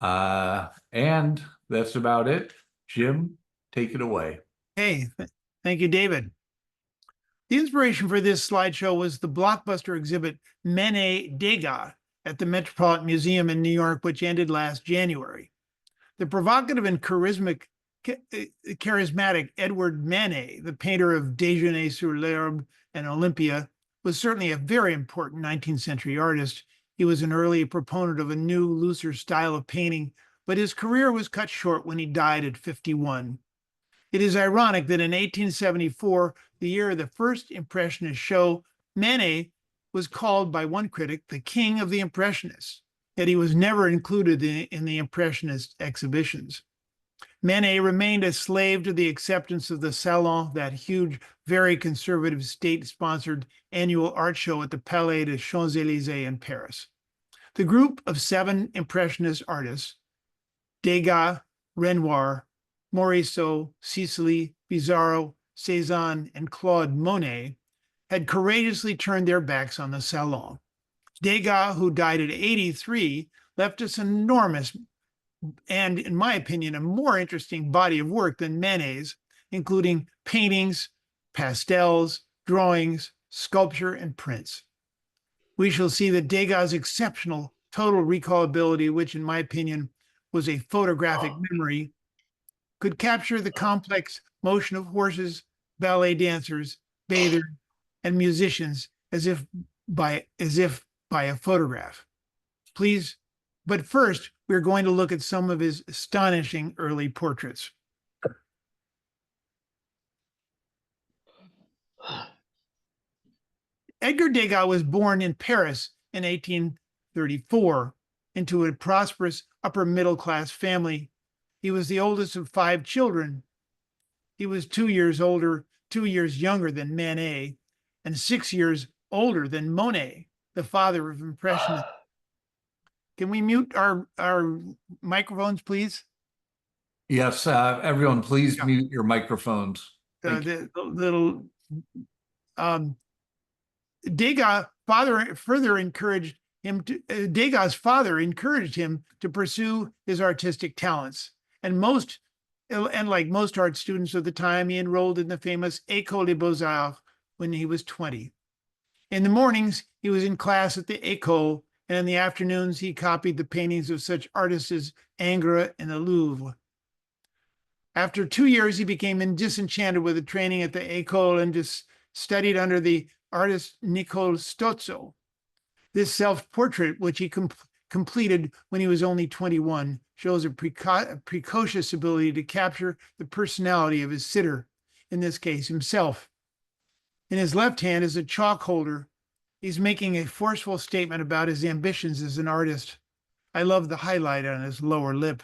And that's about it. Jim, take it away. Hey, thank you, David. The inspiration for this slideshow was the blockbuster exhibit Manet Degas at the Metropolitan Museum in New York, which ended last January. The provocative and charismatic Edward Manet, the painter of Déjeuner sur l'Herbe and Olympia, was certainly a very important 19th century artist. He was an early proponent of a new, looser style of painting, but his career was cut short when he died at 51. It is ironic that in 1874, the year of the first Impressionist show, Manet was called by one critic the king of the Impressionists, yet he was never included in the Impressionist exhibitions. Manet remained a slave to the acceptance of the Salon, that huge, very conservative, state-sponsored annual art show at the Palais des Champs-Élysées in Paris. The group of 7 Impressionist artists, Degas, Renoir, Morisot, Sisley, Pissarro, Cézanne, and Claude Monet, had courageously turned their backs on the Salon. Degas, who died at 83, left us an enormous and, in my opinion, a more interesting body of work than Manet's, including paintings, pastels, drawings, sculpture, and prints. We shall see that Degas' exceptional total recallability, which, in my opinion, was a photographic memory, could capture the complex motion of horses, ballet dancers, bathers, and musicians as if by a photograph. Please, but first, we're going to look at some of his astonishing early portraits. Edgar Degas was born in Paris in 1834 into a prosperous upper middle class family. He was the oldest of 5 children. He was 2 years younger than Manet, and 6 years older than Monet, the father of Impressionists. Can we mute our microphones, please? Yes, everyone, please mute your microphones. Degas' father encouraged him to pursue his artistic talents, and like most art students of the time, he enrolled in the famous École des Beaux-Arts when he was 20. In the mornings, he was in class at the École, and in the afternoons, he copied the paintings of such artists as Ingres and the Louvre. After 2 years, he became disenchanted with the training at the École and just studied under the artist Nicole Stozzo. This self-portrait, which he completed when he was only 21, shows a precocious ability to capture the personality of his sitter, in this case himself. In his left hand is a chalk holder. He's making a forceful statement about his ambitions as an artist. I love the highlight on his lower lip.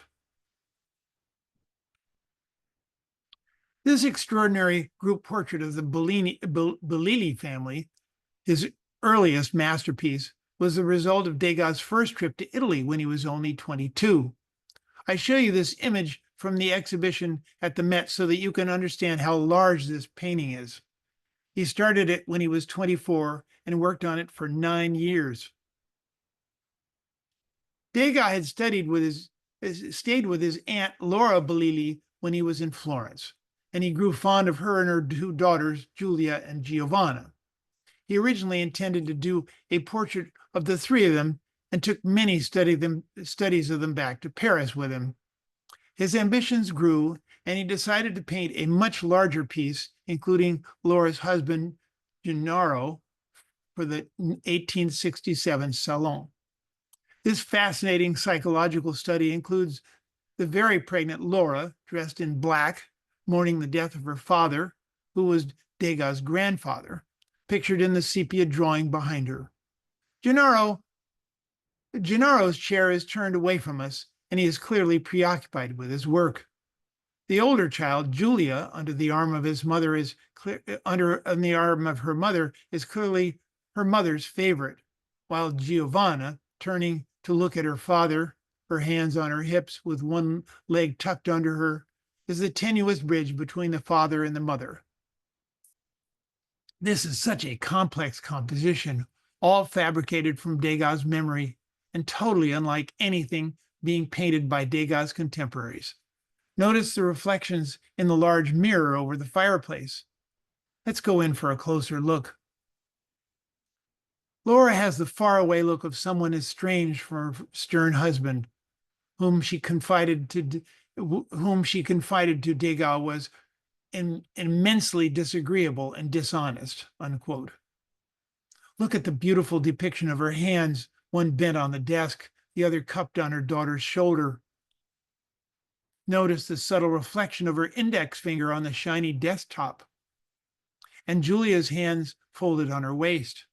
This extraordinary group portrait of the Bellini family, his earliest masterpiece, was the result of Degas' first trip to Italy when he was only 22. I show you this image from the exhibition at the Met so that you can understand how large this painting is. He started it when he was 24 and worked on it for 9 years. Degas had stayed with his aunt Laura Bellini when he was in Florence, and he grew fond of her and her 2 daughters, Giulia and Giovanna. He originally intended to do a portrait of the 3 of them and took many studies of them back to Paris with him. His ambitions grew, and he decided to paint a much larger piece, including Laura's husband, Gennaro, for the 1867 Salon. This fascinating psychological study includes the very pregnant Laura, dressed in black, mourning the death of her father, who was Degas' grandfather, pictured in the sepia drawing behind her. Gennaro's chair is turned away from us, and he is clearly preoccupied with his work. The older child, Giulia, under the arm of her mother, is clearly her mother's favorite, while Giovanna, turning to look at her father, her hands on her hips with one leg tucked under her, is the tenuous bridge between the father and the mother. This is such a complex composition, all fabricated from Degas' memory and totally unlike anything being painted by Degas' contemporaries. Notice the reflections in the large mirror over the fireplace. Let's go in for a closer look. Laura has the faraway look of someone estranged from her stern husband, whom she confided to Degas was immensely disagreeable and dishonest, unquote. Look at the beautiful depiction of her hands, one bent on the desk, the other cupped on her daughter's shoulder. Notice the subtle reflection of her index finger on the shiny desktop, and Julia's hands folded on her waist.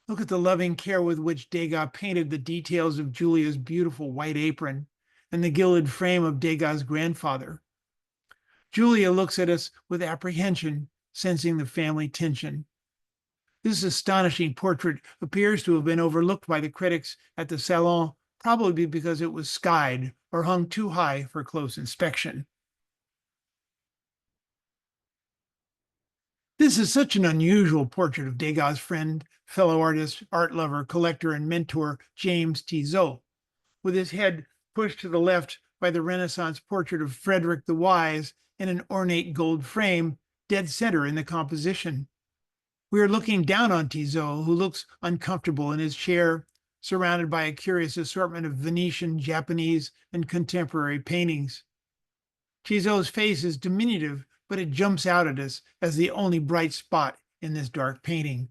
Look at the loving care with which Degas painted the details of Julia's beautiful white apron and the gilded frame of Degas' grandfather. Julia looks at us with apprehension, sensing the family tension. This astonishing portrait appears to have been overlooked by the critics at the Salon, probably because it was skied or hung too high for close inspection. This is such an unusual portrait of Degas' friend, fellow artist, art lover, collector, and mentor, James Tissot, with his head pushed to the left by the Renaissance portrait of Frederick the Wise in an ornate gold frame, dead center in the composition. We are looking down on Tissot, who looks uncomfortable in his chair, surrounded by a curious assortment of Venetian, Japanese, and contemporary paintings. Tissot's face is diminutive, but it jumps out at us as the only bright spot in this dark painting.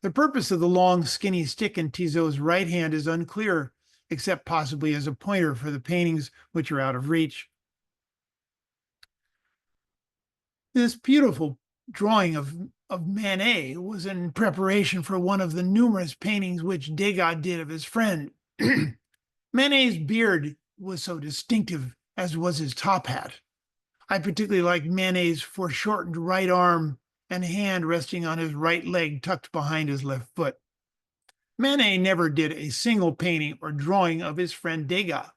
The purpose of the long, skinny stick in Tissot's right hand is unclear, except possibly as a pointer for the paintings which are out of reach. This beautiful drawing of Manet was in preparation for one of the numerous paintings which Degas did of his friend. Manet's beard was so distinctive, as was his top hat. I particularly like Manet's foreshortened right arm and hand resting on his right leg tucked behind his left foot. Manet never did a single painting or drawing of his friend Degas.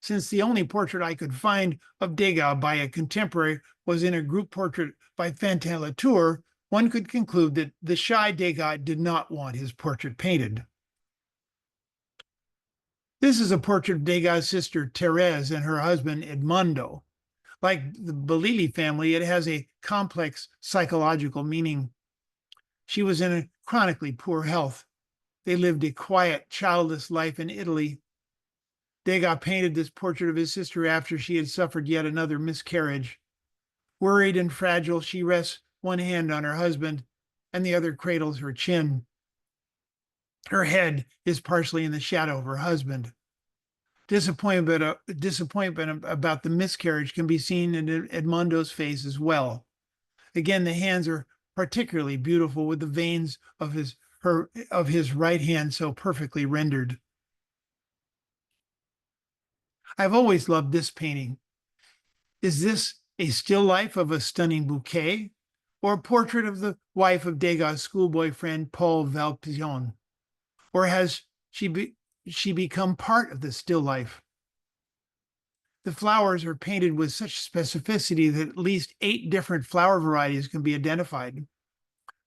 Since the only portrait I could find of Degas by a contemporary was in a group portrait by Fantin Latour, one could conclude that the shy Degas did not want his portrait painted. This is a portrait of Degas' sister Thérèse and her husband Edmondo. Like the Bellini family, it has a complex psychological meaning. She was in a chronically poor health. They lived a quiet, childless life in Italy. Degas painted this portrait of his sister after she had suffered yet another miscarriage. Worried and fragile, she rests one hand on her husband and the other cradles her chin. Her head is partially in the shadow of her husband. Disappointment about the miscarriage can be seen in Edmondo's face as well. Again, the hands are particularly beautiful, with the veins of his right hand so perfectly rendered. I've always loved this painting. Is this a still life of a stunning bouquet, or a portrait of the wife of Degas' schoolboy friend Paul Valpion? Or has she become part of the still life? The flowers are painted with such specificity that at least 8 different flower varieties can be identified.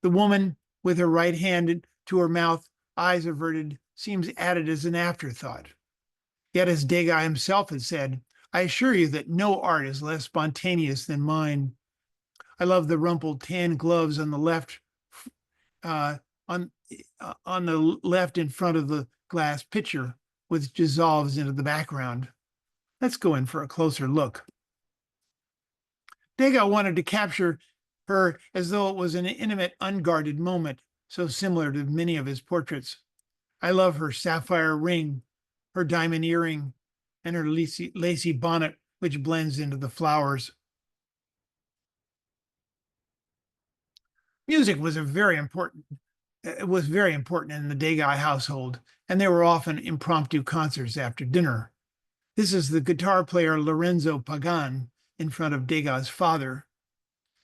The woman, with her right hand to her mouth, eyes averted, seems added as an afterthought. Yet, as Degas himself had said, I assure you that no art is less spontaneous than mine. I love the rumpled tan gloves on the left, on the left in front of the glass pitcher, which dissolves into the background. Let's go in for a closer look. Degas wanted to capture her as though it was an intimate, unguarded moment, so similar to many of his portraits. I love her sapphire ring, her diamond earring, and her lacy bonnet, which blends into the flowers. Music was very important in the Degas household, and there were often impromptu concerts after dinner. This is the guitar player Lorenzo Pagan in front of Degas' father.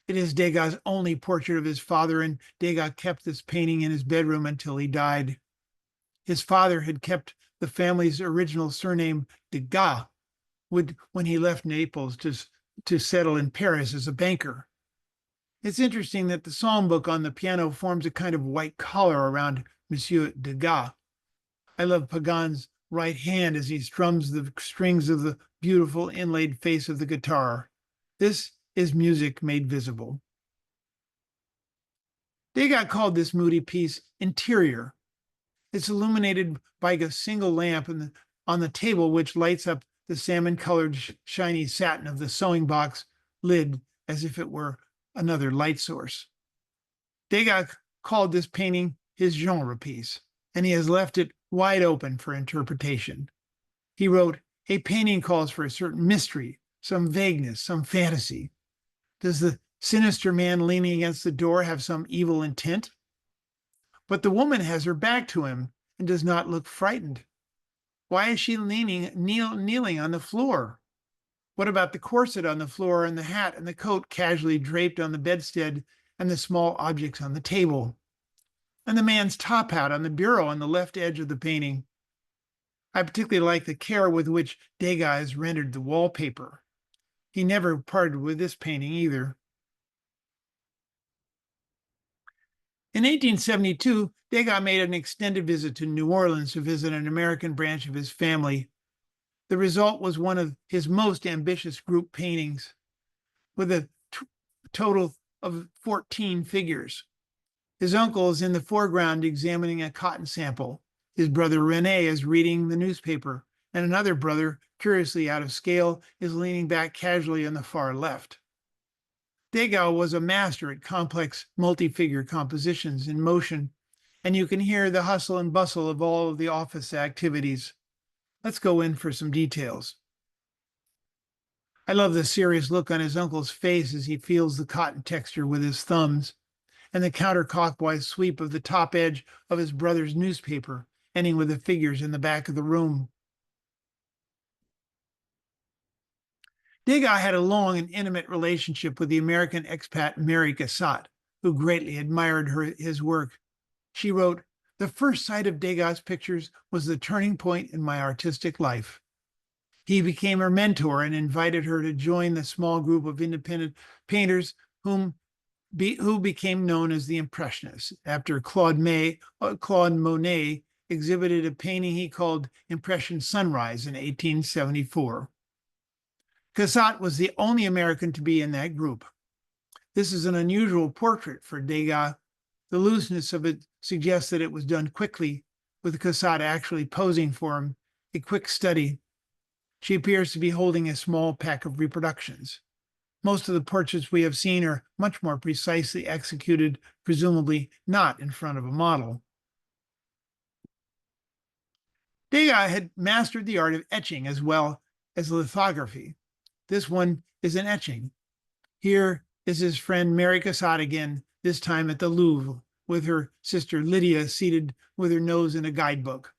It is Degas' only portrait of his father, and Degas kept this painting in his bedroom until he died. His father had kept the family's original surname Degas when he left Naples to settle in Paris as a banker. It's interesting that the songbook on the piano forms a kind of white collar around Monsieur Degas. I love Pagan's right hand as he strums the strings of the beautiful inlaid face of the guitar. This is music made visible. Degas called this moody piece interior. It's illuminated by a single lamp on the table, which lights up the salmon-colored shiny satin of the sewing box lid as if it were another light source. Degas called this painting his genre piece, and he has left it wide open for interpretation. He wrote, "A painting calls for a certain mystery, some vagueness, some fantasy. Does the sinister man leaning against the door have some evil intent? But the woman has her back to him and does not look frightened. Why is she kneeling on the floor? What about the corset on the floor and the hat and the coat casually draped on the bedstead and the small objects on the table? And the man's top hat on the bureau on the left edge of the painting? I particularly like the care with which Degas has rendered the wallpaper. He never parted with this painting either." In 1872, Degas made an extended visit to New Orleans to visit an American branch of his family. The result was one of his most ambitious group paintings, with a total of 14 figures. His uncle is in the foreground examining a cotton sample. His brother Rene is reading the newspaper, and another brother, curiously out of scale, is leaning back casually on the far left. Degas was a master at complex multi-figure compositions in motion, and you can hear the hustle and bustle of all of the office activities. Let's go in for some details. I love the serious look on his uncle's face as he feels the cotton texture with his thumbs, and the counterclockwise sweep of the top edge of his brother's newspaper, ending with the figures in the back of the room. Degas had a long and intimate relationship with the American expat Mary Cassatt, who greatly admired his work. She wrote, "The first sight of Degas' pictures was the turning point in my artistic life." He became her mentor and invited her to join the small group of independent painters who became known as the Impressionists, after Claude Monet exhibited a painting he called Impression Sunrise in 1874. Cassatt was the only American to be in that group. This is an unusual portrait for Degas. The looseness of it suggests that it was done quickly, with Cassatt actually posing for him, a quick study. She appears to be holding a small pack of reproductions. Most of the portraits we have seen are much more precisely executed, presumably not in front of a model. Degas had mastered the art of etching as well as lithography. This one is an etching. Here is his friend Mary Cassatt again, this time at the Louvre, with her sister Lydia seated with her nose in a guidebook.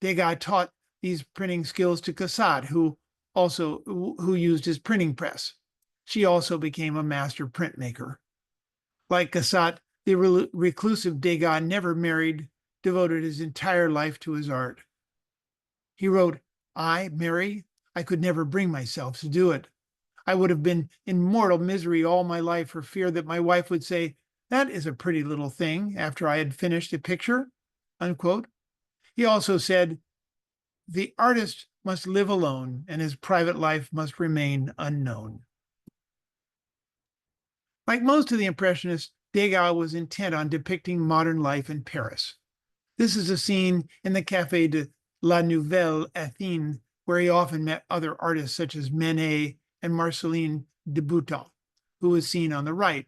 Degas taught these printing skills to Cassatt, who used his printing press. She also became a master printmaker. Like Cassatt, the reclusive Degas never married, devoted his entire life to his art. He wrote, Mary, I could never bring myself to do it. I would have been in mortal misery all my life for fear that my wife would say, that is a pretty little thing, after I had finished a picture, unquote. He also said, the artist must live alone and his private life must remain unknown. Like most of the Impressionists, Degas was intent on depicting modern life in Paris. This is a scene in the Café de la Nouvelle Athènes, where he often met other artists such as Manet and Marceline Deboutin, who is seen on the right.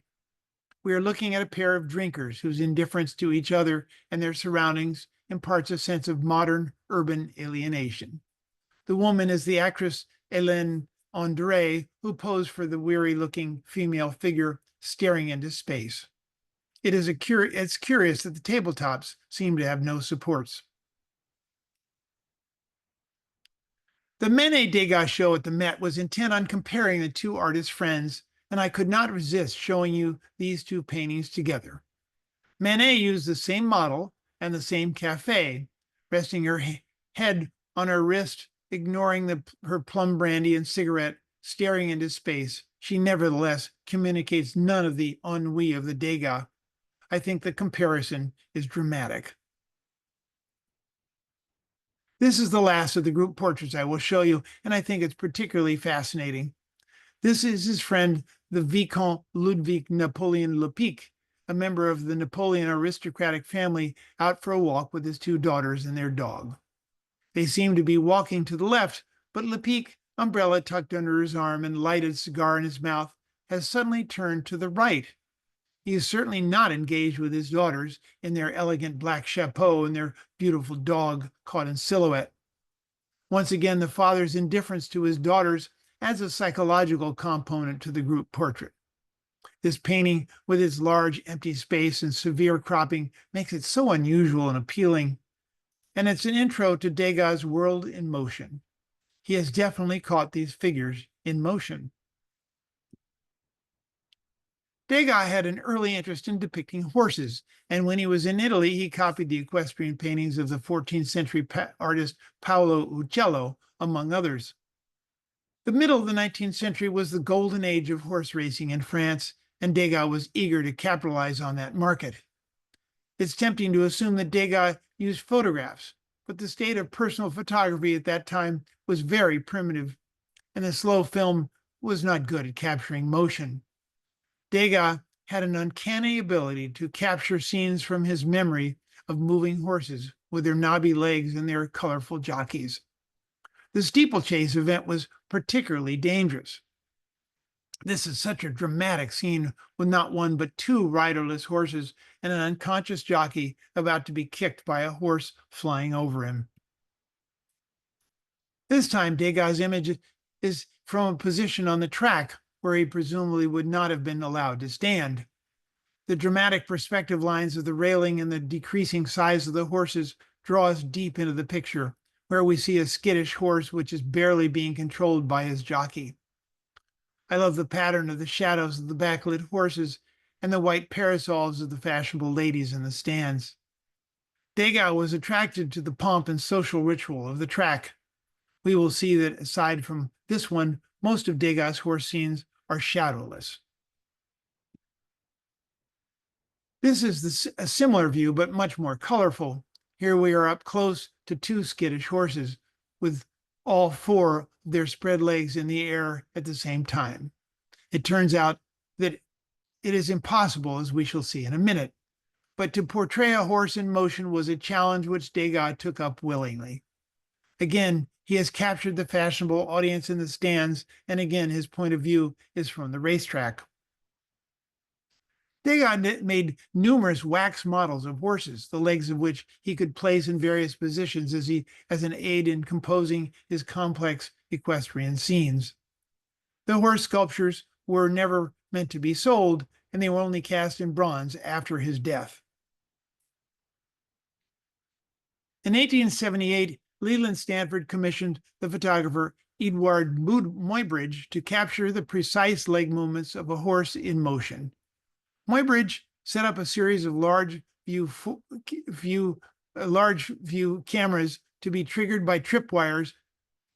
We are looking at a pair of drinkers whose indifference to each other and their surroundings imparts a sense of modern urban alienation. The woman is the actress Hélène André, who posed for the weary-looking female figure staring into space. It's curious that the tabletops seem to have no supports. The Manet-Degas show at the Met was intent on comparing the two artists' friends, and I could not resist showing you these two paintings together. Manet used the same model and the same café, resting her head on her wrist, ignoring her plum brandy and cigarette, staring into space. She nevertheless communicates none of the ennui of the Degas. I think the comparison is dramatic. This is the last of the group portraits I will show you, and I think it's particularly fascinating. This is his friend, the Vicomte Ludwig Napoleon Lepic, a member of the Napoleon aristocratic family, out for a walk with his two daughters and their dog. They seem to be walking to the left, but Lepic, umbrella tucked under his arm and lighted cigar in his mouth, has suddenly turned to the right. He is certainly not engaged with his daughters in their elegant black chapeau and their beautiful dog caught in silhouette. Once again, the father's indifference to his daughters adds a psychological component to the group portrait. This painting, with its large empty space and severe cropping, makes it so unusual and appealing. And it's an intro to Degas' world in motion. He has definitely caught these figures in motion. Degas had an early interest in depicting horses, and when he was in Italy, he copied the equestrian paintings of the 14th century artist Paolo Uccello, among others. The middle of the 19th century was the golden age of horse racing in France, and Degas was eager to capitalize on that market. It's tempting to assume that Degas used photographs, but the state of personal photography at that time was very primitive, and the slow film was not good at capturing motion. Degas had an uncanny ability to capture scenes from his memory of moving horses with their knobby legs and their colorful jockeys. The steeplechase event was particularly dangerous. This is such a dramatic scene with not one but two riderless horses and an unconscious jockey about to be kicked by a horse flying over him. This time, Degas' image is from a position on the track where he presumably would not have been allowed to stand. The dramatic perspective lines of the railing and the decreasing size of the horses draw us deep into the picture, where we see a skittish horse which is barely being controlled by his jockey. I love the pattern of the shadows of the backlit horses and the white parasols of the fashionable ladies in the stands. Degas was attracted to the pomp and social ritual of the track. We will see that aside from this one, most of Degas' horse scenes are shadowless. This is a similar view, but much more colorful. Here we are up close to two skittish horses, with all four of their spread legs in the air at the same time. It turns out that it is impossible, as we shall see in a minute, but to portray a horse in motion was a challenge which Degas took up willingly. Again, he has captured the fashionable audience in the stands, and again, his point of view is from the racetrack. Degas made numerous wax models of horses, the legs of which he could place in various positions as an aid in composing his complex equestrian scenes. The horse sculptures were never meant to be sold, and they were only cast in bronze after his death. In 1878, Leland Stanford commissioned the photographer Edouard Muybridge to capture the precise leg movements of a horse in motion. Muybridge set up a series of large view cameras to be triggered by tripwires,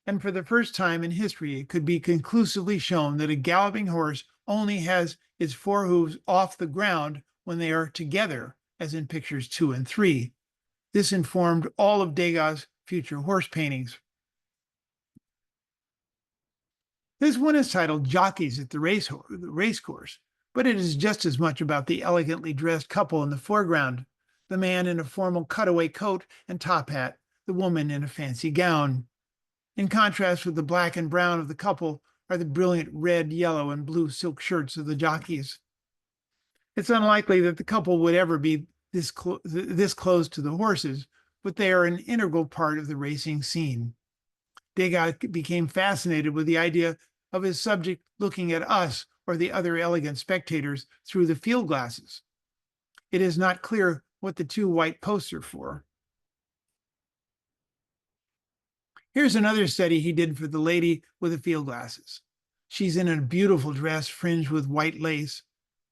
and for the first time in history, it could be conclusively shown that a galloping horse only has its four hooves off the ground when they are together, as in pictures 2 and 3. This informed all of Degas' future horse paintings. This one is titled Jockeys at the Racecourse, but it is just as much about the elegantly dressed couple in the foreground, the man in a formal cutaway coat and top hat, the woman in a fancy gown. In contrast with the black and brown of the couple are the brilliant red, yellow, and blue silk shirts of the jockeys. It's unlikely that the couple would ever be this close to the horses, but they are an integral part of the racing scene. Degas became fascinated with the idea of his subject looking at us or the other elegant spectators through the field glasses. It is not clear what the two white posts are for. Here's another study he did for the lady with the field glasses. She's in a beautiful dress fringed with white lace.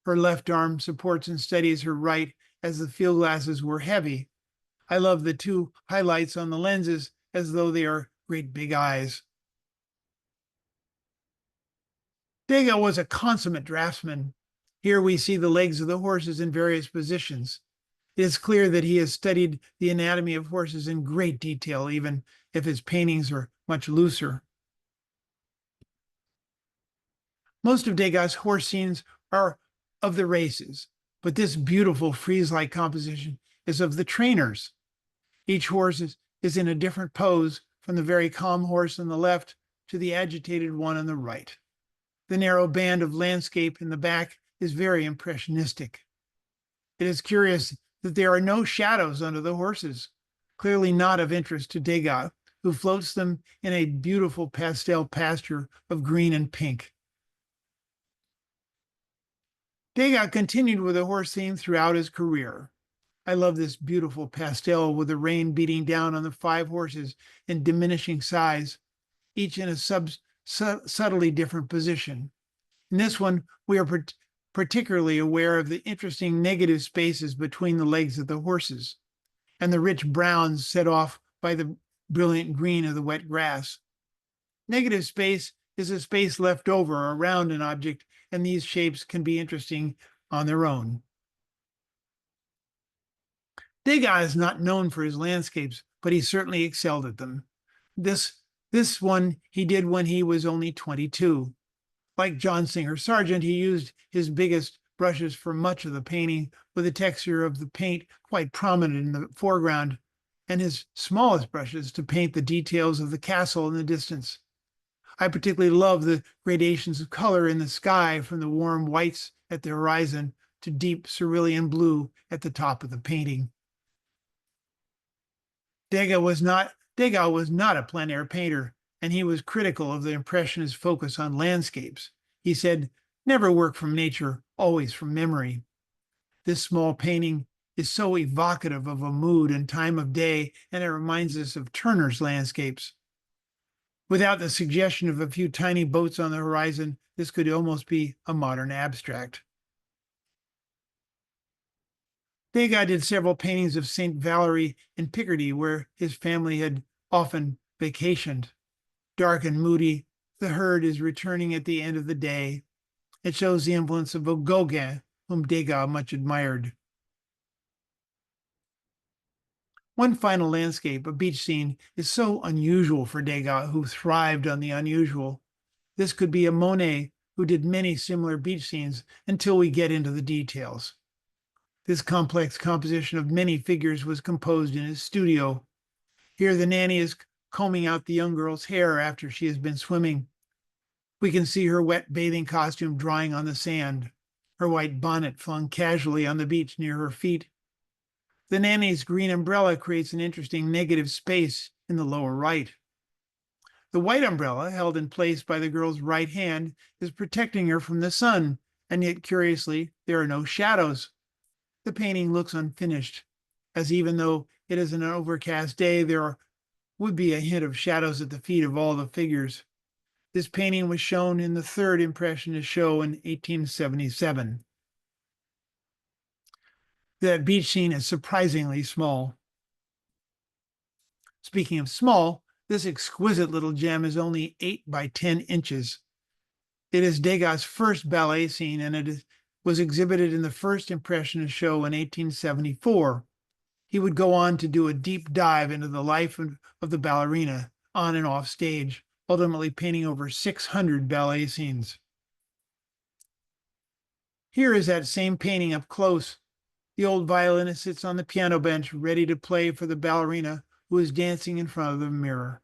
Her left arm supports and steadies her right as the field glasses were heavy. I love the two highlights on the lenses as though they are great big eyes. Degas was a consummate draftsman. Here we see the legs of the horses in various positions. It is clear that he has studied the anatomy of horses in great detail, even if his paintings are much looser. Most of Degas' horse scenes are of the races, but this beautiful frieze-like composition is of the trainers. Each horse is in a different pose, from the very calm horse on the left to the agitated one on the right. The narrow band of landscape in the back is very impressionistic. It is curious that there are no shadows under the horses, clearly not of interest to Degas, who floats them in a beautiful pastel pasture of green and pink. Degas continued with the horse theme throughout his career. I love this beautiful pastel with the rain beating down on the 5 horses in diminishing size, each in a subtly different position. In this one, we are particularly aware of the interesting negative spaces between the legs of the horses and the rich browns set off by the brilliant green of the wet grass. Negative space is a space left over around an object, and these shapes can be interesting on their own. Degas is not known for his landscapes, but he certainly excelled at them. This one he did when he was only 22. Like John Singer Sargent, he used his biggest brushes for much of the painting, with the texture of the paint quite prominent in the foreground, and his smallest brushes to paint the details of the castle in the distance. I particularly love the gradations of color in the sky, from the warm whites at the horizon to deep cerulean blue at the top of the painting. Degas was not a plein air painter, and he was critical of the Impressionist focus on landscapes. He said, "Never work from nature, always from memory." This small painting is so evocative of a mood and time of day, and it reminds us of Turner's landscapes. Without the suggestion of a few tiny boats on the horizon, this could almost be a modern abstract. Degas did several paintings of St. Valery in Picardy, where his family had often vacationed. Dark and moody, the herd is returning at the end of the day. It shows the influence of Gauguin, whom Degas much admired. One final landscape, a beach scene, is so unusual for Degas, who thrived on the unusual. This could be a Monet, who did many similar beach scenes, until we get into the details. This complex composition of many figures was composed in his studio. Here the nanny is combing out the young girl's hair after she has been swimming. We can see her wet bathing costume drying on the sand, her white bonnet flung casually on the beach near her feet. The nanny's green umbrella creates an interesting negative space in the lower right. The white umbrella, held in place by the girl's right hand, is protecting her from the sun, and yet, curiously, there are no shadows. The painting looks unfinished, as even though it is an overcast day, there would be a hint of shadows at the feet of all the figures. This painting was shown in the third Impressionist show in 1877. That beach scene is surprisingly small. Speaking of small, this exquisite little gem is only 8 by 10 inches. It is Degas' first ballet scene, and it was exhibited in the first Impressionist show in 1874. He would go on to do a deep dive into the life of the ballerina on and off stage, ultimately painting over 600 ballet scenes. Here is that same painting up close. The old violinist sits on the piano bench, ready to play for the ballerina, who is dancing in front of the mirror.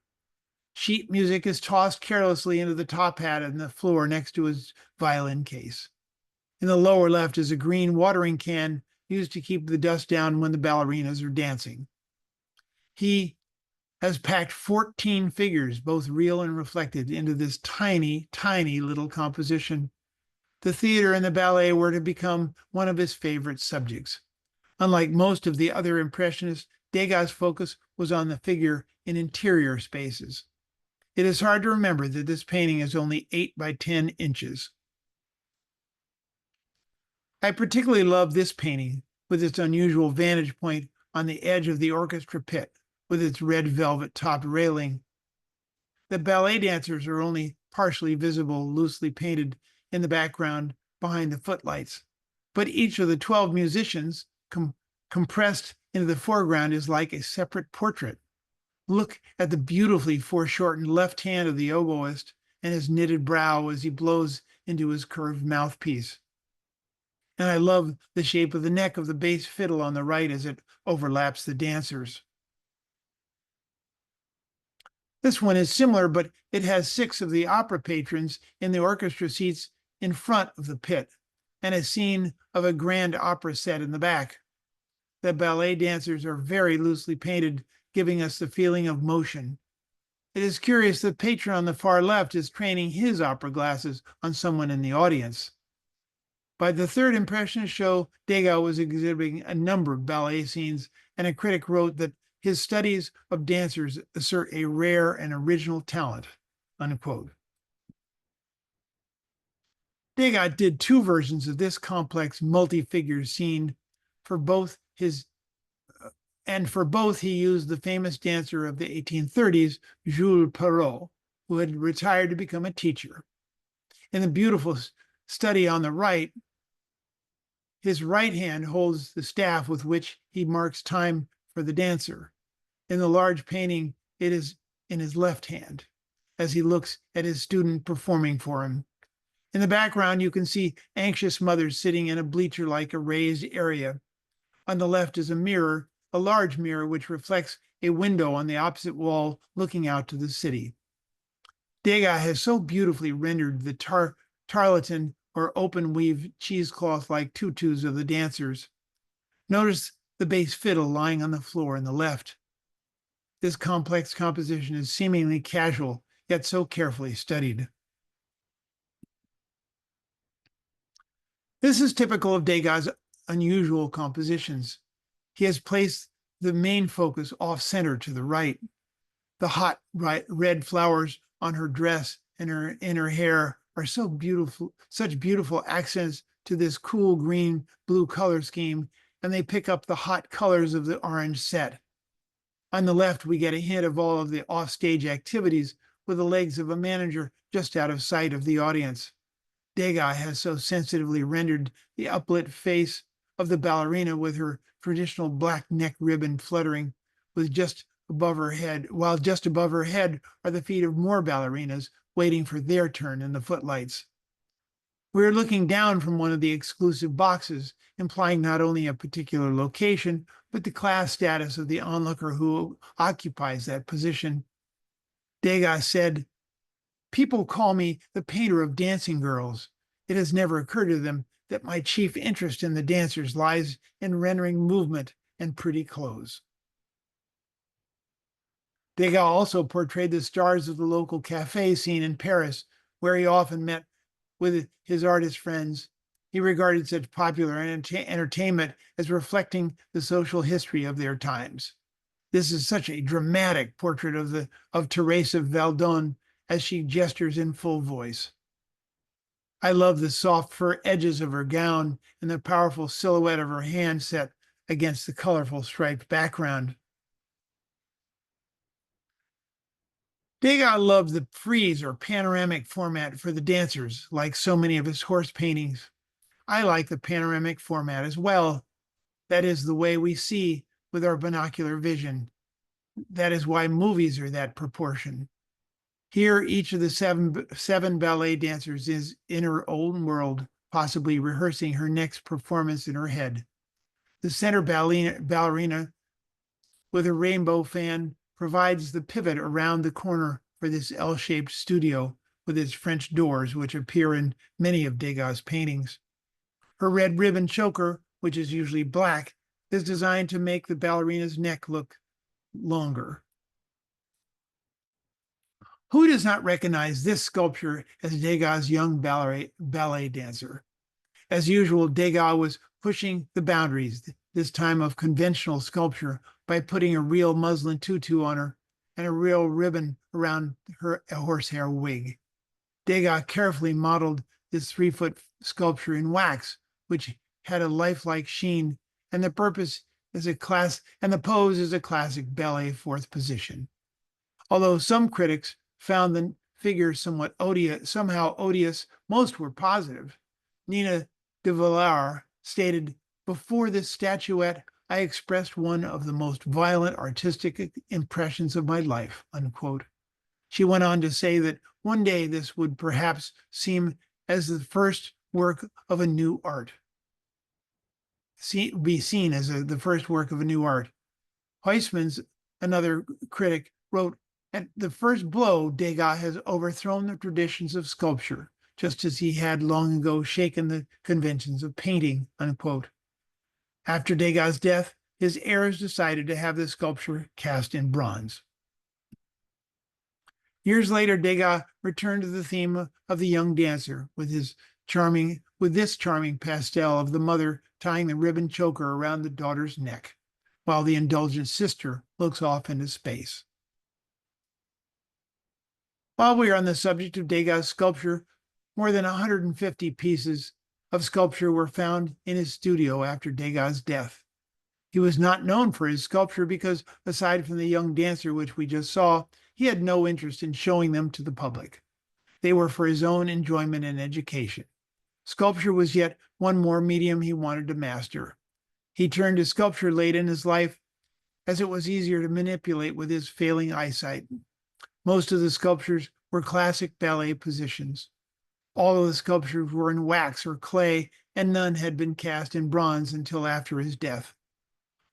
Sheet music is tossed carelessly into the top hat on the floor next to his violin case. In the lower left is a green watering can used to keep the dust down when the ballerinas are dancing. He has packed 14 figures, both real and reflected, into this tiny, tiny little composition. The theater and the ballet were to become one of his favorite subjects. Unlike most of the other Impressionists, Degas' focus was on the figure in interior spaces. It is hard to remember that this painting is only 8 by 10 inches. I particularly love this painting with its unusual vantage point on the edge of the orchestra pit with its red velvet topped railing. The ballet dancers are only partially visible, loosely painted in the background behind the footlights, but each of the 12 musicians compressed into the foreground is like a separate portrait. Look at the beautifully foreshortened left hand of the oboist and his knitted brow as he blows into his curved mouthpiece. And I love the shape of the neck of the bass fiddle on the right as it overlaps the dancers. This one is similar, but it has 6 of the opera patrons in the orchestra seats in front of the pit and a scene of a grand opera set in the back. The ballet dancers are very loosely painted, giving us the feeling of motion. It is curious that the patron on the far left is training his opera glasses on someone in the audience. By the third Impressionist show, Degas was exhibiting a number of ballet scenes, and a critic wrote that his studies of dancers assert a rare and original talent, unquote. Degas did 2 versions of this complex multi-figure scene for both he used the famous dancer of the 1830s, Jules Perrault, who had retired to become a teacher. In the beautiful study on the right, his right hand holds the staff with which he marks time for the dancer. In the large painting, it is in his left hand as he looks at his student performing for him. In the background, you can see anxious mothers sitting in a bleacher-like a raised area. On the left is a mirror, a large mirror which reflects a window on the opposite wall looking out to the city. Degas has so beautifully rendered the tarlatan or open weave cheesecloth-like tutus of the dancers. Notice the bass fiddle lying on the floor on the left. This complex composition is seemingly casual, yet so carefully studied. This is typical of Degas' unusual compositions. He has placed the main focus off-center to the right. The hot red flowers on her dress and in her hair are so beautiful, such beautiful accents to this cool green-blue color scheme, and they pick up the hot colors of the orange set. On the left, we get a hint of all of the offstage activities with the legs of a manager just out of sight of the audience. Degas has so sensitively rendered the uplit face of the ballerina with her traditional black neck ribbon fluttering with just above her head, while just above her head are the feet of more ballerinas waiting for their turn in the footlights. We're looking down from one of the exclusive boxes, implying not only a particular location, but the class status of the onlooker who occupies that position. Degas said, "People call me the painter of dancing girls. It has never occurred to them that my chief interest in the dancers lies in rendering movement and pretty clothes." Degas also portrayed the stars of the local cafe scene in Paris, where he often met with his artist friends. He regarded such popular entertainment as reflecting the social history of their times. This is such a dramatic portrait of Teresa Valdon as she gestures in full voice. I love the soft fur edges of her gown and the powerful silhouette of her hand set against the colorful striped background. Degas loved the frieze or panoramic format for the dancers, like so many of his horse paintings. I like the panoramic format as well. That is the way we see with our binocular vision. That is why movies are that proportion. Here, each of the seven ballet dancers is in her own world, possibly rehearsing her next performance in her head. The center ballerina with a rainbow fan provides the pivot around the corner for this L-shaped studio with its French doors, which appear in many of Degas' paintings. Her red ribbon choker, which is usually black, is designed to make the ballerina's neck look longer. Who does not recognize this sculpture as Degas' young ballet dancer? As usual, Degas was pushing the boundaries, this time of conventional sculpture, by putting a real muslin tutu on her and a real ribbon around her horsehair wig. Degas carefully modeled this 3-foot sculpture in wax, which had a lifelike sheen, and the pose is a classic ballet fourth position. Although some critics found the figure somehow odious, most were positive. Nina de Villars stated, "Before this statuette, I expressed one of the most violent artistic impressions of my life, unquote. She went on to say that one day this would perhaps seem as the first work of a new art, be seen as the first work of a new art. Huysmans, another critic, wrote, "At the first blow, Degas has overthrown the traditions of sculpture, just as he had long ago shaken the conventions of painting," unquote. After Degas' death, his heirs decided to have the sculpture cast in bronze. Years later, Degas returned to the theme of the young dancer with this charming pastel of the mother tying the ribbon choker around the daughter's neck, while the indulgent sister looks off into space. While we are on the subject of Degas' sculpture, more than 150 pieces of sculpture were found in his studio after Degas' death. He was not known for his sculpture because, aside from the young dancer, which we just saw, he had no interest in showing them to the public. They were for his own enjoyment and education. Sculpture was yet one more medium he wanted to master. He turned to sculpture late in his life, as it was easier to manipulate with his failing eyesight. Most of the sculptures were classic ballet positions. All of the sculptures were in wax or clay, and none had been cast in bronze until after his death.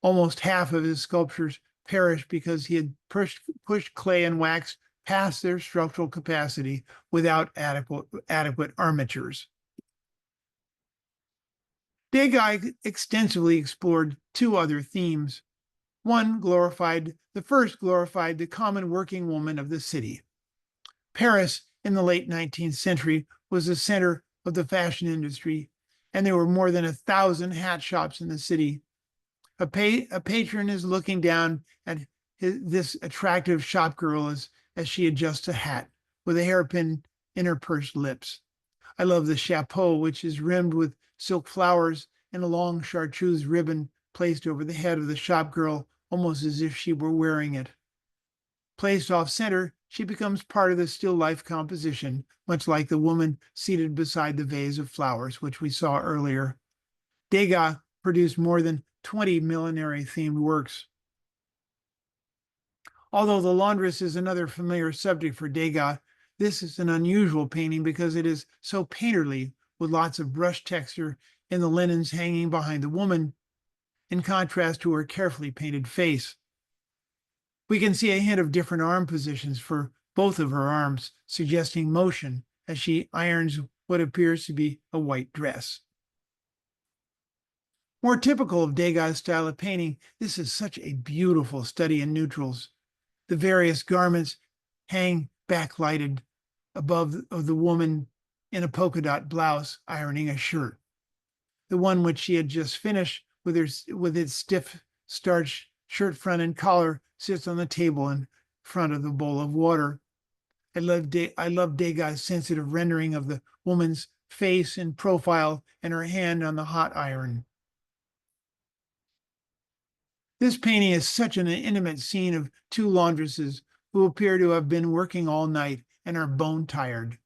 Almost half of his sculptures perished because he had pushed clay and wax past their structural capacity without adequate armatures. Degas extensively explored two other themes. The first glorified the common working woman of the city. Paris in the late 19th century was the center of the fashion industry, and there were more than 1,000 hat shops in the city. A patron is looking down at this attractive shop girl as she adjusts a hat with a hairpin in her pursed lips. I love the chapeau, which is rimmed with silk flowers and a long chartreuse ribbon placed over the head of the shop girl, almost as if she were wearing it. Placed off center, she becomes part of the still life composition, much like the woman seated beside the vase of flowers, which we saw earlier. Degas produced more than 20 millinery-themed works. Although the laundress is another familiar subject for Degas, this is an unusual painting because it is so painterly, with lots of brush texture in the linens hanging behind the woman, in contrast to her carefully painted face. We can see a hint of different arm positions for both of her arms, suggesting motion as she irons what appears to be a white dress. More typical of Degas' style of painting, this is such a beautiful study in neutrals. The various garments hang backlighted above of the woman in a polka dot blouse ironing a shirt. The one which she had just finished with its stiff starched shirt front and collar sits on the table in front of the bowl of water. I love Degas' sensitive rendering of the woman's face in profile and her hand on the hot iron. This painting is such an intimate scene of two laundresses who appear to have been working all night and are bone tired.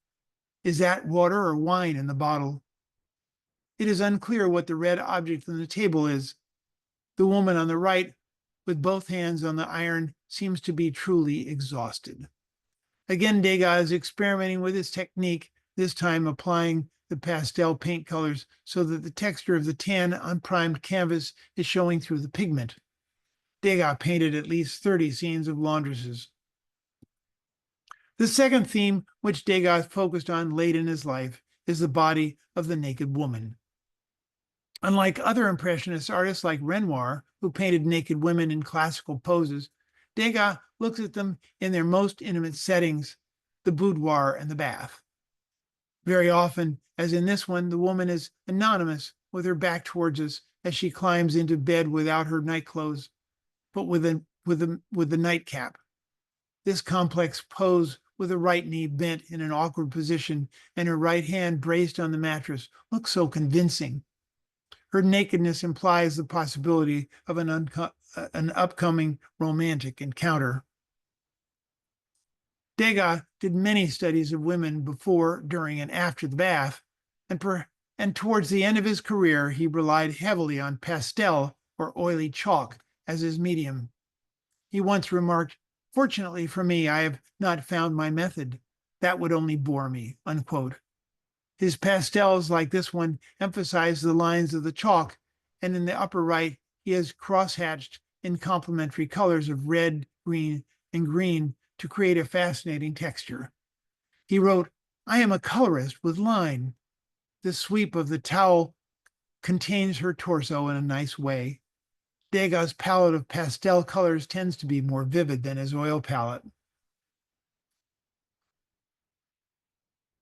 Is that water or wine in the bottle? It is unclear what the red object on the table is. The woman on the right, with both hands on the iron, seems to be truly exhausted. Again, Degas is experimenting with his technique, this time applying the pastel paint colors so that the texture of the tan unprimed canvas is showing through the pigment. Degas painted at least 30 scenes of laundresses. The second theme, which Degas focused on late in his life, is the body of the naked woman. Unlike other Impressionist artists like Renoir, who painted naked women in classical poses, Degas looks at them in their most intimate settings, the boudoir and the bath. Very often, as in this one, the woman is anonymous with her back towards us as she climbs into bed without her nightclothes, but with the nightcap. This complex pose with the right knee bent in an awkward position and her right hand braced on the mattress looks so convincing. Her nakedness implies the possibility of an upcoming romantic encounter. Degas did many studies of women before, during, and after the bath, and towards the end of his career, he relied heavily on pastel or oily chalk as his medium. He once remarked, "Fortunately for me, I have not found my method. That would only bore me," unquote. His pastels, like this one, emphasize the lines of the chalk, and in the upper right, he has cross-hatched in complementary colors of red, green, and green to create a fascinating texture. He wrote, "I am a colorist with line. The sweep of the towel contains her torso in a nice way." Degas' palette of pastel colors tends to be more vivid than his oil palette.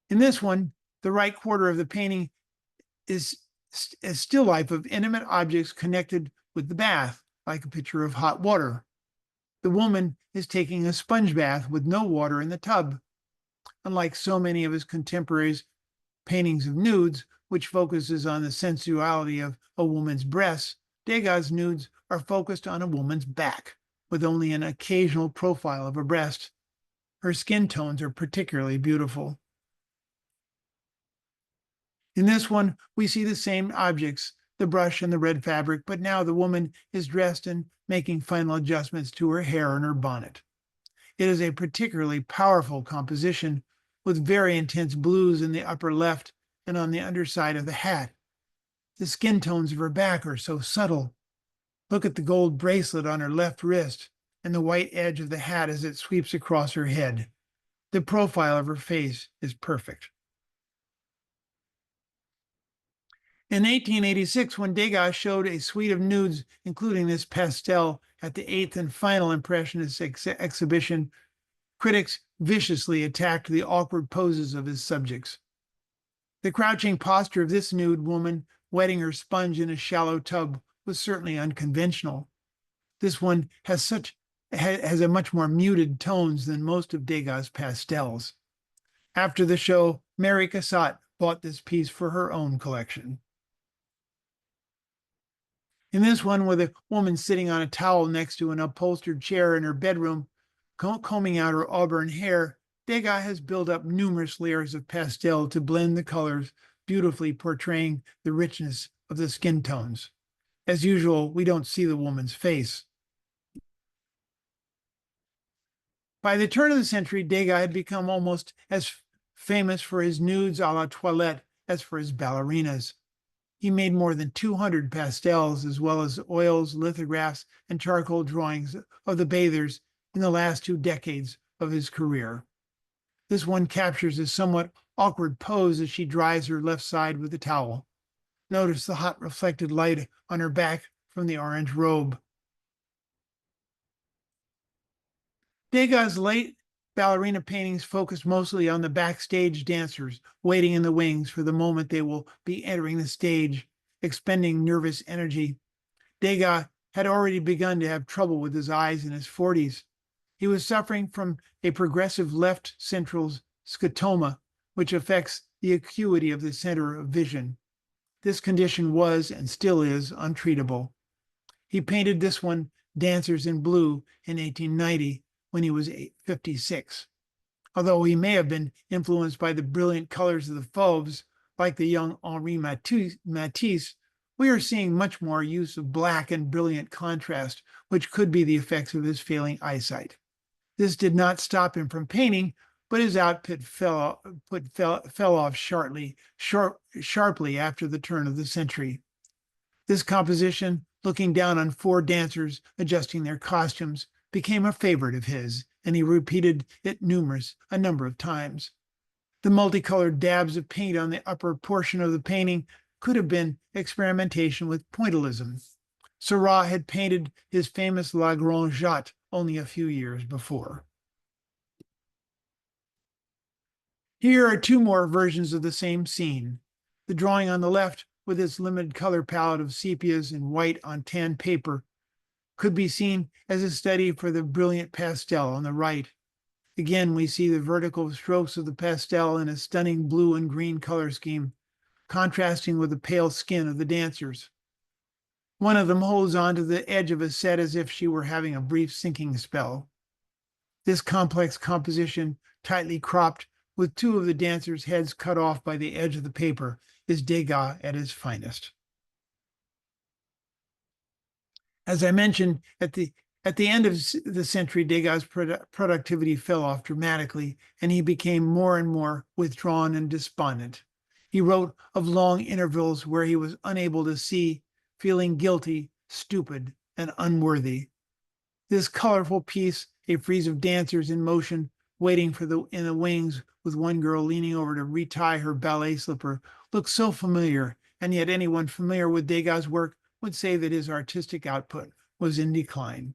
In this one, the right quarter of the painting is a still life of intimate objects connected with the bath, like a pitcher of hot water. The woman is taking a sponge bath with no water in the tub. Unlike so many of his contemporaries' paintings of nudes, which focuses on the sensuality of a woman's breasts, Degas' nudes are focused on a woman's back, with only an occasional profile of a breast. Her skin tones are particularly beautiful. In this one, we see the same objects, the brush and the red fabric, but now the woman is dressed and making final adjustments to her hair and her bonnet. It is a particularly powerful composition with very intense blues in the upper left and on the underside of the hat. The skin tones of her back are so subtle. Look at the gold bracelet on her left wrist and the white edge of the hat as it sweeps across her head. The profile of her face is perfect. In 1886, when Degas showed a suite of nudes, including this pastel, at the 8th and final Impressionist exhibition, critics viciously attacked the awkward poses of his subjects. The crouching posture of this nude woman, wetting her sponge in a shallow tub, was certainly unconventional. This one has a much more muted tones than most of Degas' pastels. After the show, Mary Cassatt bought this piece for her own collection. In this one, with a woman sitting on a towel next to an upholstered chair in her bedroom, combing out her auburn hair, Degas has built up numerous layers of pastel to blend the colors, beautifully portraying the richness of the skin tones. As usual, we don't see the woman's face. By the turn of the century, Degas had become almost as famous for his nudes a la toilette as for his ballerinas. He made more than 200 pastels, as well as oils, lithographs, and charcoal drawings of the bathers in the last 2 decades of his career. This one captures a somewhat awkward pose as she dries her left side with a towel. Notice the hot reflected light on her back from the orange robe. Degas' late ballerina paintings focused mostly on the backstage dancers waiting in the wings for the moment they will be entering the stage, expending nervous energy. Degas had already begun to have trouble with his eyes in his 40s. He was suffering from a progressive left central scotoma, which affects the acuity of the center of vision. This condition was and still is untreatable. He painted this one, Dancers in Blue, in 1890 when he was 56. Although he may have been influenced by the brilliant colors of the Fauves, like the young Henri Matisse, we are seeing much more use of black and brilliant contrast, which could be the effects of his failing eyesight. This did not stop him from painting, but his output fell off sharply after the turn of the century. This composition, looking down on 4 dancers adjusting their costumes, became a favorite of his, and he repeated it a number of times. The multicolored dabs of paint on the upper portion of the painting could have been experimentation with pointillism. Seurat had painted his famous La Grande Jatte only a few years before. Here are 2 more versions of the same scene. The drawing on the left, with its limited color palette of sepias and white on tan paper, could be seen as a study for the brilliant pastel on the right. Again, we see the vertical strokes of the pastel in a stunning blue and green color scheme, contrasting with the pale skin of the dancers. One of them holds on to the edge of a set as if she were having a brief sinking spell. This complex composition, tightly cropped, with 2 of the dancers' heads cut off by the edge of the paper, is Degas at his finest. As I mentioned, at the end of the century, Degas' productivity fell off dramatically, and he became more and more withdrawn and despondent. He wrote of long intervals where he was unable to see, feeling guilty, stupid, and unworthy. This colorful piece, a frieze of dancers in motion, waiting in the wings, with one girl leaning over to retie her ballet slipper, looks so familiar, and yet anyone familiar with Degas' work would say that his artistic output was in decline.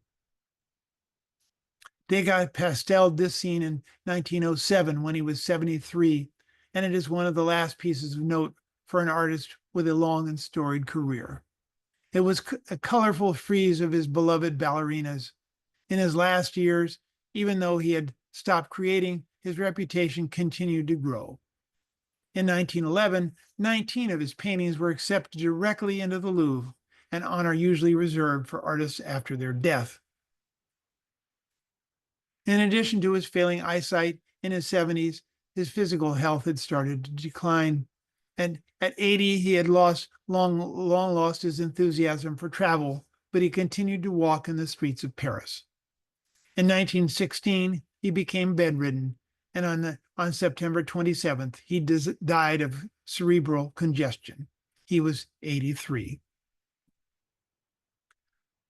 Degas pasteled this scene in 1907 when he was 73, and it is one of the last pieces of note for an artist with a long and storied career. It was a colorful frieze of his beloved ballerinas. In his last years, even though he had stopped creating, his reputation continued to grow. In 1911, 19 of his paintings were accepted directly into the Louvre, an honor usually reserved for artists after their death. In addition to his failing eyesight in his 70s, his physical health had started to decline. And at 80, he had long lost his enthusiasm for travel, but he continued to walk in the streets of Paris. In 1916, he became bedridden, and on September 27th, he died of cerebral congestion. He was 83.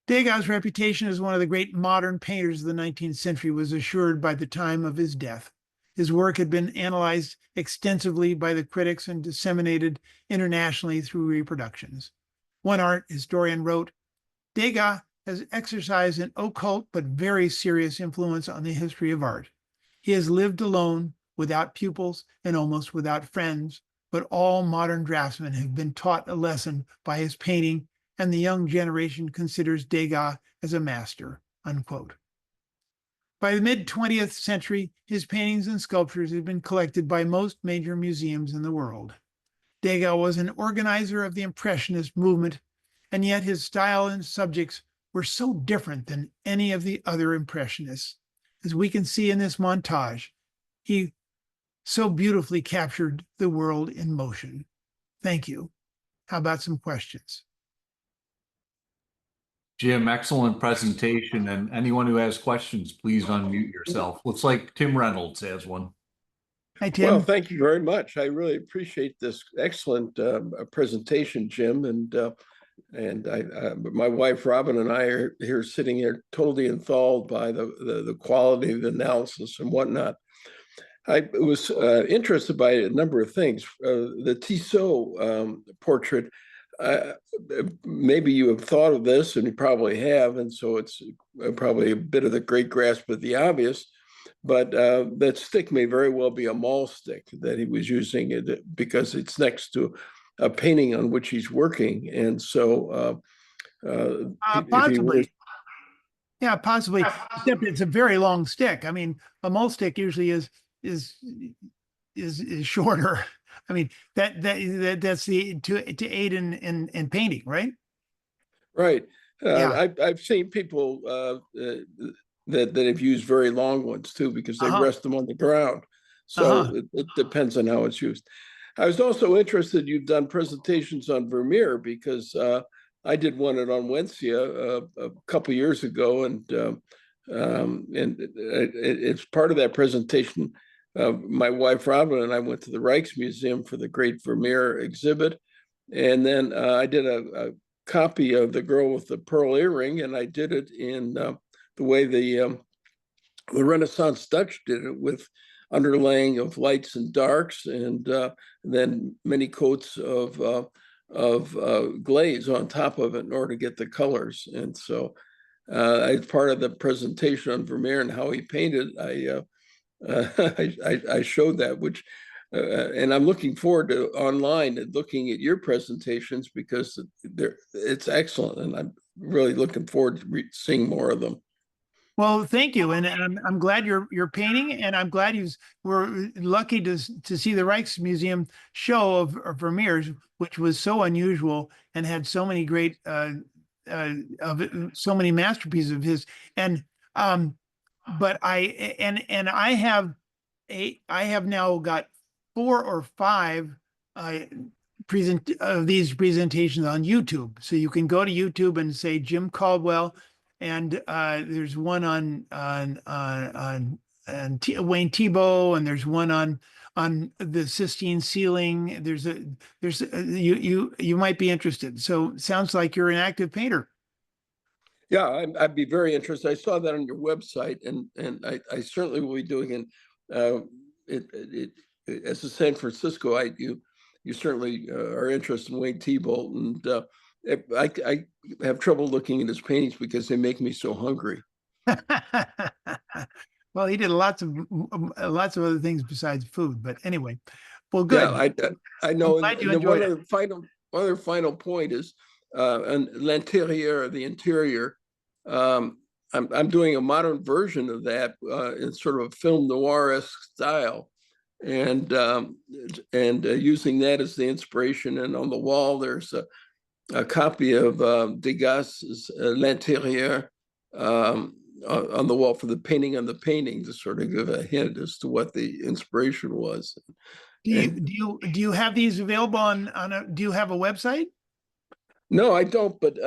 Degas' reputation as one of the great modern painters of the 19th century was assured by the time of his death. His work had been analyzed extensively by the critics and disseminated internationally through reproductions. One art historian wrote, Degas has exercised an occult but very serious influence on the history of art. He has lived alone, without pupils, and almost without friends, but all modern draftsmen have been taught a lesson by his painting, and the young generation considers Degas as a master, unquote. By the mid-20th century, his paintings and sculptures had been collected by most major museums in the world. Degas was an organizer of the Impressionist movement, and yet his style and subjects were so different than any of the other Impressionists. As we can see in this montage, he so beautifully captured the world in motion. Thank you. How about some questions? Jim, excellent presentation. And anyone who has questions, please unmute yourself. Looks like Tim Reynolds has one. Hi, Tim. Well, thank you very much. I really appreciate this excellent presentation, Jim. And my wife Robin and I are here sitting here totally enthralled by the quality of the analysis and whatnot. I was interested by a number of things. The Tissot portrait, maybe you have thought of this, and you probably have, and so it's probably a bit of the great grasp of the obvious. But that stick may very well be a maul stick that he was using because it's next to a painting on which he's working, and so possibly. Yeah, possibly. Except it's a very long stick. I mean, a maul stick usually is shorter. I mean, that's the to aid in painting, right? Right. Yeah. I've seen people that have used very long ones too, because they rest them on the ground. So it depends on how it's used. I was also interested, you've done presentations on Vermeer, because I did one at Onwensia a couple years ago, and it's part of that presentation. My wife Robin and I went to the Rijksmuseum for the Great Vermeer exhibit, and then I did a copy of The Girl with the Pearl Earring, and I did it in the way the Renaissance Dutch did it, with underlaying of lights and darks, and then many coats of glaze on top of it in order to get the colors. And so as part of the presentation on Vermeer and how he painted, I showed that, which and I'm looking forward to online and looking at your presentations, because it's excellent, and I'm really looking forward to seeing more of them. Well, thank you, and I'm glad you're painting, and I'm glad we're lucky to see the Rijksmuseum show of Vermeer's, which was so unusual and had so many great so many masterpieces of his. And but I have now got 4 or 5 these presentations on YouTube. So you can go to YouTube and say Jim Caldwell, and there's one on Wayne Thiebaud, and there's one on the Sistine ceiling. You might be interested. So sounds like you're an active painter. Yeah, I'd be very interested. I saw that on your website, and I certainly will be doing it. As a San Francisco, you certainly are interested in Wayne Thiebaud, and I have trouble looking at his paintings because they make me so hungry. Well, he did lots of other things besides food, but anyway, well, good. Yeah, I know. I'm glad you and then enjoyed it. one other final point is on l'interieur, the interior. I'm doing a modern version of that in sort of a film noir-esque style, and using that as the inspiration. And on the wall, there's a copy of Degas' L'Intérieur on the wall for the painting on the painting, to sort of give a hint as to what the inspiration was. Do you have these available on do you have a website? No, I don't. But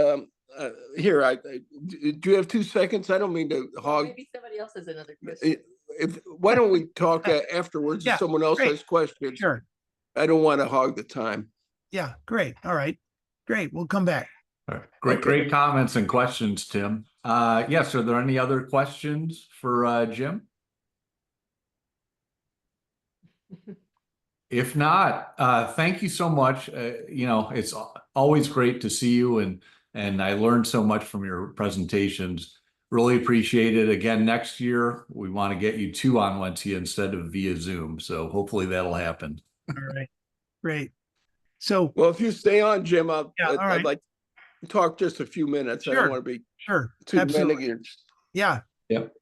here, do you have 2 seconds? I don't mean to hog. Maybe somebody else has another question. Why don't we talk afterwards Yeah, if someone else great. has questions? Sure. I don't want to hog the time. Yeah, great. All right. Great. We'll come back. All right. Great comments and questions, Tim. Yes, are there any other questions for Jim? If not, thank you so much. It's always great to see you, and I learned so much from your presentations. Really appreciate it. Again, next year, we want to get you 2 on Wentia instead of via Zoom. So hopefully that'll happen. All right. Great. So, Well, if you stay on, Jim, all right. I'd like to talk just a few minutes. I Sure. don't want to be too Absolutely. many. Yeah. Yep.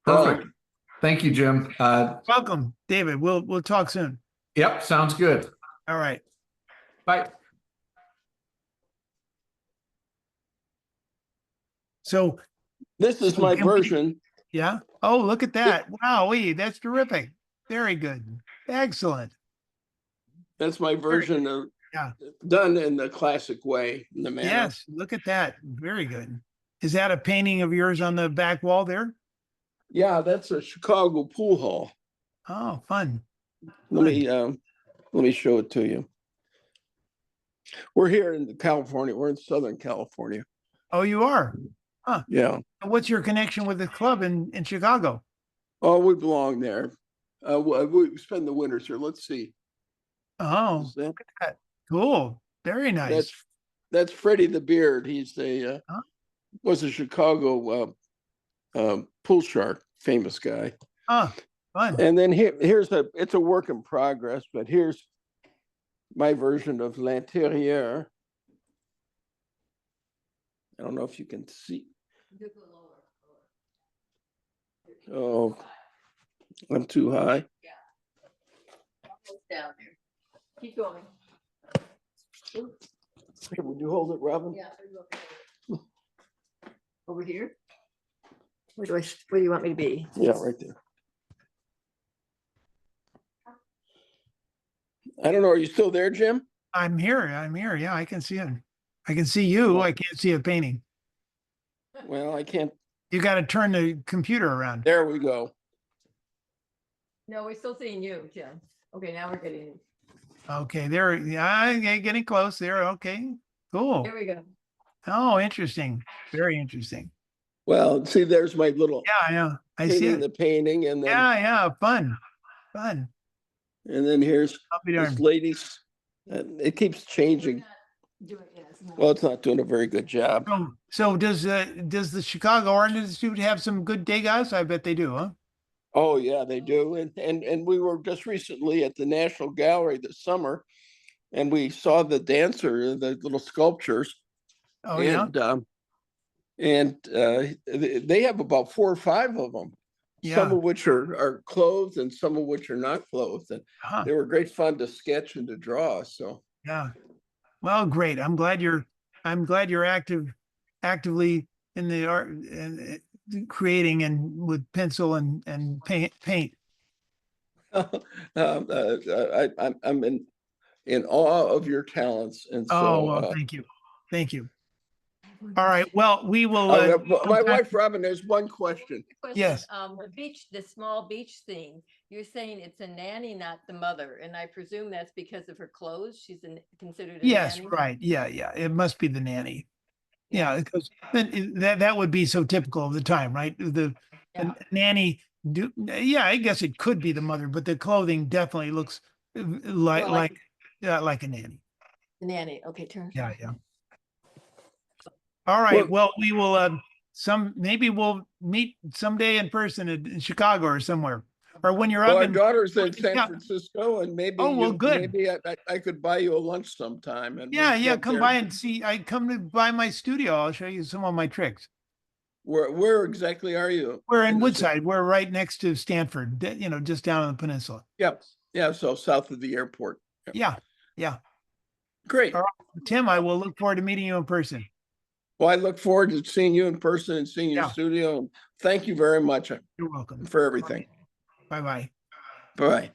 Perfect. Thank you, Jim. Welcome, David. We'll talk soon. Yep. Sounds good. All right. Bye. So This is my version. yeah. Oh, look at that. Wow. That's terrific. Very good. Excellent. That's my version of Yeah. done in the classic way, in the manner. Yes. Look at that. Very good. Is that a painting of yours on the back wall there? Yeah, that's a Chicago pool hall. Oh, fun. Let me show it to you. We're here in California. We're in Southern California. Oh, you are? Huh. Yeah. What's your connection with the club in Chicago? Oh, we belong there. We spend the winters here. Let's see. Oh, Is that- look at that. Cool. Very nice. That's Freddie the Beard. He's was a Chicago pool shark, famous guy. Fun. And then it's a work in progress, but here's my version of L'Intérieur. I don't know if you can see. Oh, I'm too high. Down there. Keep going. Here, would you hold it, Robin? Yeah. Over here? Where do you want me to be? Yeah, right there. I don't know. Are you still there, Jim? I'm here. Yeah, I can see it. I can see you. I can't see a painting. Well, I can't. You got to turn the computer around. There we go. No, we're still seeing you, Jim. Okay, now we're getting you. Okay, there. Yeah, getting close there. Okay, cool. Here we go. Oh, interesting. Very interesting. Well, see, there's my little Yeah. I see painting it. the painting, and then Yeah. Fun. and then here's I'll be this darned. lady's. It keeps changing. Well, it's not doing a very good job. So does the Chicago Art Institute have some good Degas? I bet they do, huh? Oh yeah, they do. And we were just recently at the National Gallery this summer, and we saw the dancer, the little sculptures. Oh yeah. And they have about 4 or 5 of them. Yeah. Some of which are clothed, and some of which are not clothed. And they were great fun to sketch and to draw. So yeah. Well, great. I'm glad you're actively in the art and creating and with pencil and paint. I'm in in awe of your talents. And Oh, so, well, thank you. Thank you. All right. Well, we will. my wife, Robin, there's one question. Yes. The beach, the small beach scene, you're saying it's a nanny, not the mother. And I presume that's because of her clothes. She's considered a Yes, nanny. right. Yeah, yeah. It must be the nanny. Yeah, because then that would be so typical of the time, right? The Yeah. nanny yeah, I guess it could be the mother, but the clothing definitely looks like Well, like a nanny. The nanny. Okay, turn. Yeah, yeah. All right. Well- Well, we will maybe we'll meet someday in person in Chicago or somewhere. Or when you're Well, up our in daughter's in San Yeah. Francisco, and maybe Oh, well, good. maybe I could buy you a lunch sometime. And Yeah, we'd yeah, go up come there. by and see. I come to by my studio. I'll show you some of my tricks. Where exactly are you? We're in the city? Woodside. We're right next to Stanford, just down on the peninsula. Yep. Yeah. So south of the airport. Yep. Yeah, yeah. Great. All right. Tim, I will look forward to meeting you in person. Well, I look forward to seeing you in person and seeing your Yeah. studio. Thank you very much You're welcome. for everything. Bye-bye. Bye.